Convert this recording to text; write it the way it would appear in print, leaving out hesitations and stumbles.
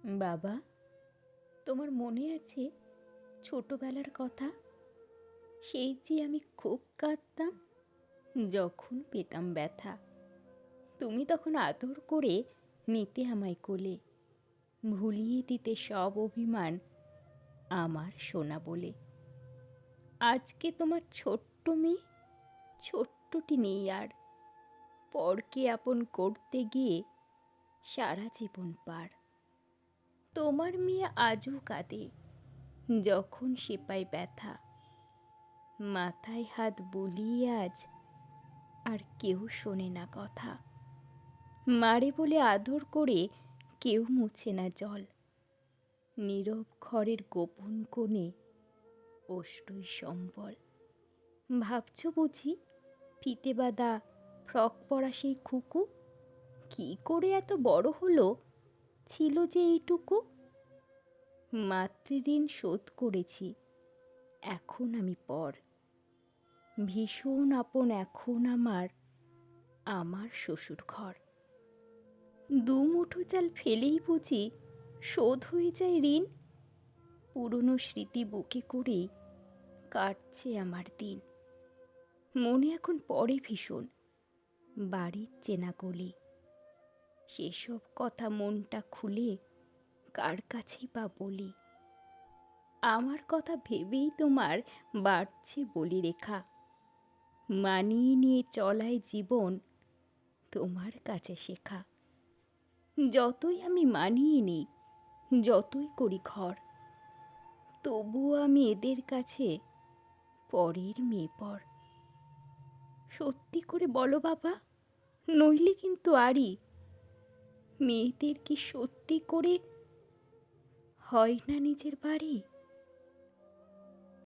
বাবা, তোমার মনে আছে ছোটবেলার কথা? সেই যে আমি খুব কাঁদতাম যখন পেতাম ব্যথা। তুমি তখন আদর করে নিতে আমায় কোলে, ভুলিয়ে দিতে সব অভিমান আমার সোনা বলে। আজকে তোমার ছোট্ট মেয়ে, ছোট্টটি নেই আর। পরকে আপন করতে গিয়ে সারা জীবন পার। তোমার মেয়ে আজও কাঁদে যখন সে পায় ব্যথা। মাথায় হাত বুলিয়ে আজ আর কেউ শোনে না কথা। মারে বলে আদর করে কেউ মুছে না জল। নীরব ঘরের গোপন কোণে ওষ্ঠই সম্বল। ভাবছ বুঝি ফিতে বাঁধা ফ্রক পরা সেই খুকু কি করে এত বড় হলো, ছিল যে এইটুকু। মাতৃঋণ শোধ করেছি, এখন আমি পর। ভীষণ আপন এখন আমার, আমার শ্বশুর ঘর। দুমুঠো চাল ফেলেই বুঝি শোধ হয়ে যায় ঋণ। পুরনো স্মৃতি বুকে করেই কাটছে আমার দিন। মনে এখন পড়ে ভীষণ বাড়ির চেনা গলি। সেসব কথা মনটা খুলে কার কাছেই বা বলি। আমার কথা ভেবেই তোমার বাড়ছে বলি রেখা। মানিয়ে নিয়ে চলায় জীবন তোমার কাছে শেখা। যতই আমি মানিয়ে নিই, যতই করি ঘর, তবুও আমি এদের কাছে পরের মেয়ে পর। সত্যি করে বলো বাবা, নইলে কিন্তু আরই। মেয়েদের কি সত্যি করে হয় না নিজের বাড়ি?